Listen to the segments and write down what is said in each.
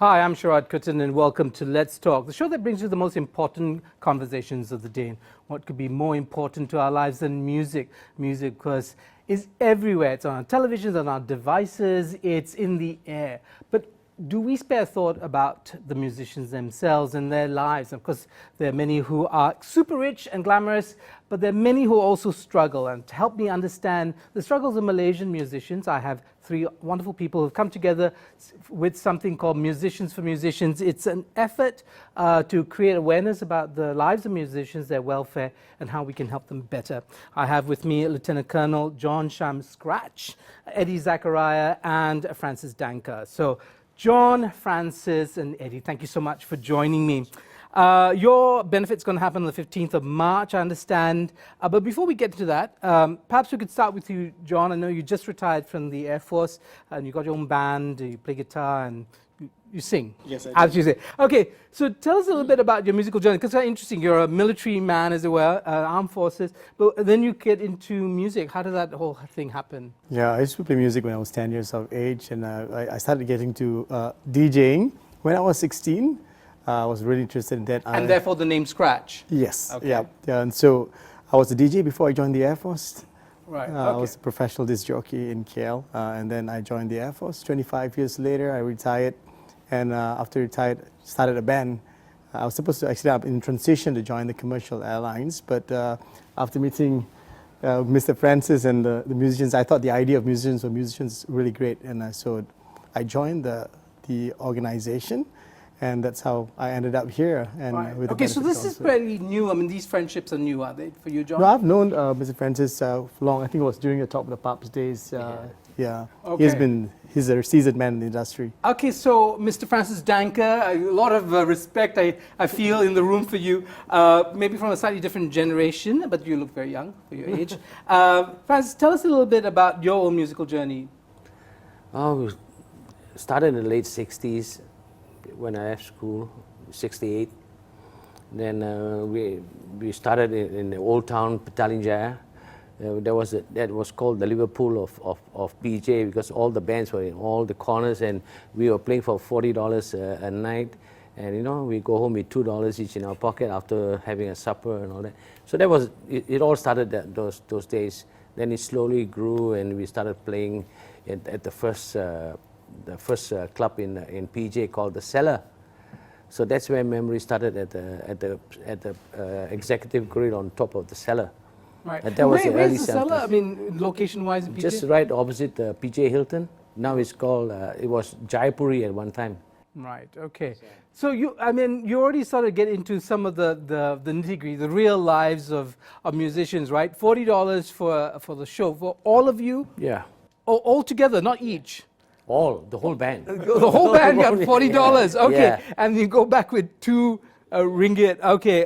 Hi, I'm Sharaad Kuttan and welcome to Let's Talk, the show that brings you the most important conversations of the day. What could be more important to our lives than music? Music, of course, is everywhere. It's on our televisions, on our devices, it's in the air. But do we spare thought about the musicians themselves and their lives? Of course, there are many who are super rich and glamorous, but there are many who also struggle. And to help me understand the struggles of Malaysian musicians, I have three wonderful people who've come together with something called Musicians for Musicians. It's an effort to create awareness about the lives of musicians, their welfare, and how we can help them better. I have with me Lieutenant Colonel John Sham Eddy Zachariah, and Francis Danker. So, John, Francis, and Eddie, thank you so much for joining me. Your benefit's going to happen on the 15th of March, I understand. But before we get to that, perhaps we could start with you, John. I know you just retired from the Air Force, and you got your own band, you play guitar, and you sing. Yes, I do. As you say. Okay, so tell us a little bit about your musical journey, because it's interesting. You're a military man, as it were, armed forces, but then you get into music. How did that whole thing happen? Yeah, I used to play music when I was 10 years of age, and I started getting to DJing when I was 16. I was really interested in that. And therefore the name Scratch? Yes, okay. yeah. And so I was a DJ before I joined the Air Force. Right. Okay. I was a professional disc jockey in KL, and then I joined the Air Force. 25 years later, I retired, and after retired, started a band. I was supposed to actually be in transition to join the commercial airlines, but after meeting Mr. Francis and the musicians, I thought the idea of musicians for musicians really great, and so I joined the organization. And that's how I ended up here. And right. with okay, so this is fairly new. I mean, these friendships are new, are they, for you, John? No, I've known Mr. Francis for long. I think it was during the Top of the Pops days. Yeah. Okay. He's a seasoned man in the industry. Okay, so Mr. Francis Danker, a lot of respect I feel in the room for you. Maybe from a slightly different generation, but you look very young for your age. Francis, tell us a little bit about your own musical journey. We started in the late 60s. When I left school, 68, then we started in the old town, Petaling. That was called the Liverpool of PJ, because all the bands were in all the corners, and we were playing for $40 a night, and you know, we go home with $2 each in our pocket after having a supper and all that. So that was it. All started those days. Then it slowly grew, and we started playing at the first club in PJ called the Cellar. So that's where memory started at the executive grill on top of the Cellar. Right. And that was the early the Cellar? I mean, location-wise in PJ? Just right opposite PJ Hilton. Now it's called, it was Jaipuri at one time. Right, okay. So you already started to get into some of the nitty-gritty, the real lives of musicians, right? $40 for the show, for all of you? Yeah. All together, not each? The whole band. The whole band got $40. Okay, yeah. And you go back with 2 ringgit. Okay.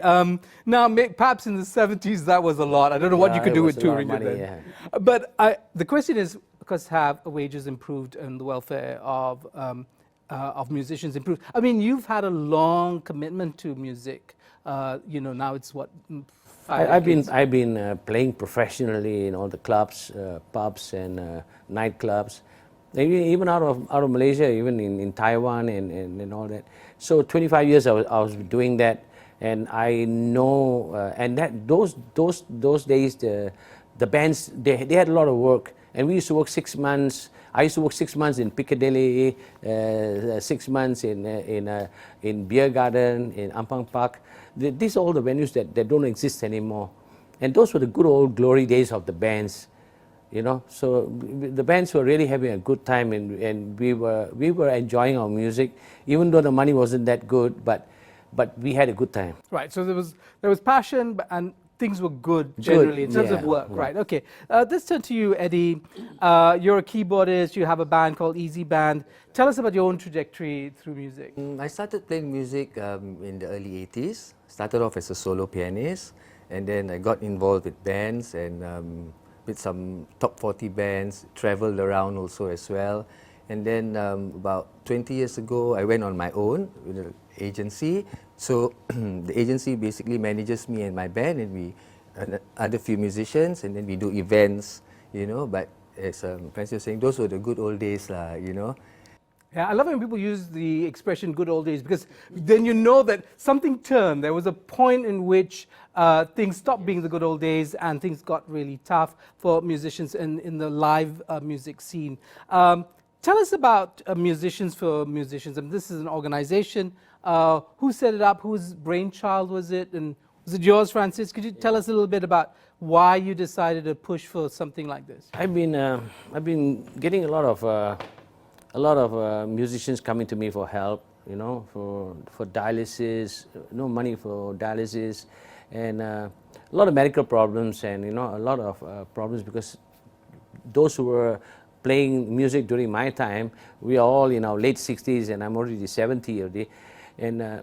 Now, perhaps in the 70s that was a lot. I don't know what you could do with 2 ringgit money, then. yeah. But the question is, because have wages improved and the welfare of musicians improved? I mean, you've had a long commitment to music. You know, now it's what? I've been playing professionally in all the clubs, pubs, and nightclubs. Even out of Malaysia, even in Taiwan and all that. So 25 years I was doing that, and I know, and that those days the bands they had a lot of work, and we used to work 6 months. I used to work 6 months in Piccadilly, 6 months in Beer Garden, in Ampang Park. These are all the venues that don't exist anymore, and those were the good old glory days of the bands. You know, so the bands were really having a good time, and we were enjoying our music, even though the money wasn't that good, but we had a good time. Right. So there was passion, and things were good generally in terms of work. Right. Okay. Let's turn to you, Eddie. You're a keyboardist. You have a band called Easy Band. Tell us about your own trajectory through music. I started playing music in the early 80s. Started off as a solo pianist, and then I got involved with bands and with some top 40 bands, traveled around also as well. And then about 20 years ago, I went on my own with an agency. So the agency basically manages me and my band, and we other few musicians, and then we do events, you know. But as Francis was saying, those were the good old days, you know. Yeah, I love when people use the expression good old days, because then you know that something turned. There was a point in which things stopped being the good old days and things got really tough for musicians in the live music scene. Tell us about Musicians for Musicians. I mean, this is an organization. Who set it up? Whose brainchild was it? And was it yours, Francis? Could you tell us a little bit about why you decided to push for something like this? I've been getting a lot of musicians coming to me for help, you know, for dialysis, no money for dialysis, and a lot of medical problems, and you know, a lot of problems, because those who were playing music during my time, we are all in our late 60s, and I'm already 70 already, and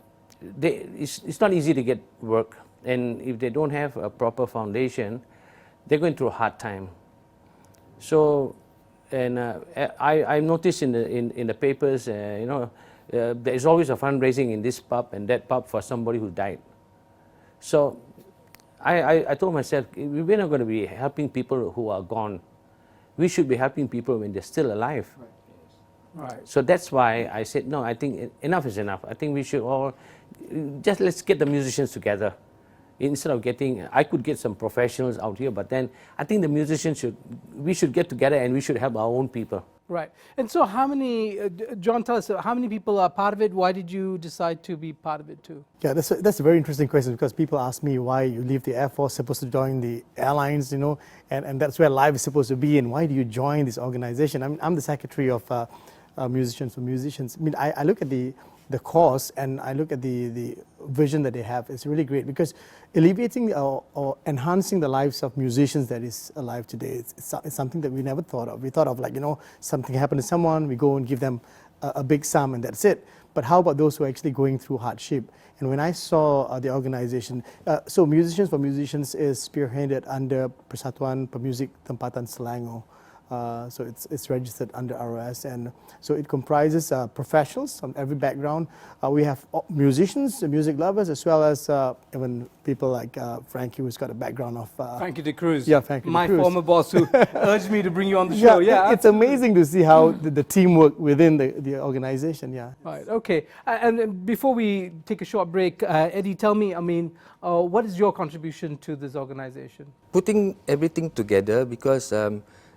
it's not easy to get work, and if they don't have a proper foundation, they're going through a hard time. So, and I noticed in the papers, you know, there is always a fundraising in this pub and that pub for somebody who died. So I told myself, we're not going to be helping people who are gone. We should be helping people when they're still alive. Right. So that's why I said, no, I think enough is enough. I think we should all, let's get the musicians together. Instead of getting, I could get some professionals out here, but then I think the musicians we should get together and we should help our own people. Right. And so how many, John, tell us, how many people are part of it? Why did you decide to be part of it too? Yeah, that's a very interesting question, because people ask me why you leave the Air Force, supposed to join the airlines, you know, and that's where live is supposed to be, and why do you join this organization? I'm the secretary of Musicians for Musicians. I mean, I look at the cause, and I look at the vision that they have. It's really great, because alleviating or enhancing the lives of musicians that is alive today, it's something that we never thought of. We thought of, like, you know, something happened to someone, we go and give them a big sum and that's it. But how about those who are actually going through hardship? And when I saw the organization, so Musicians for Musicians is spearheaded under Persatuan Pemuzik Tempatan Selangor. So it's registered under ROS, and so it comprises professionals from every background. We have musicians, music lovers, as well as even people like Frankie, who's got a background of Frankie De Cruz. Yeah, Frankie my De Cruz. former boss, who urged me to bring you on the show. Yeah, it's amazing to see how the teamwork within the organization. Yeah. Right. Okay. And before we take a short break, Eddie, tell me, I mean, what is your contribution to this organization? Putting everything together, because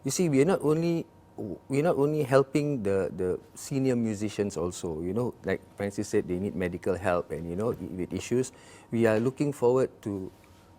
you see, we're not only helping the senior musicians also, you know, like Francis said, they need medical help, and you know, with issues, we are looking forward to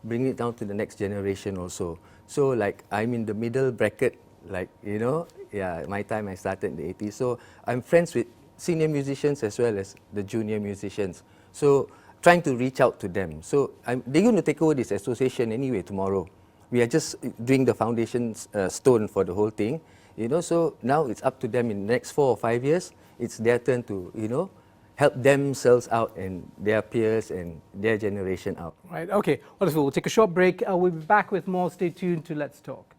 bring it down to the next generation also. So like, I'm in the middle bracket, like, you know, yeah, my time I started in the 80s. So I'm friends with senior musicians as well as the junior musicians. So trying to reach out to them. So they're going to take over this association anyway tomorrow. We are just doing the foundation stone for the whole thing, you know, so now it's up to them in the next 4 or 5 years. It's their turn to, you know, help themselves out and their peers and their generation out. Right, okay, wonderful. We'll take a short break. We'll be back with more. Stay tuned to Let's Talk.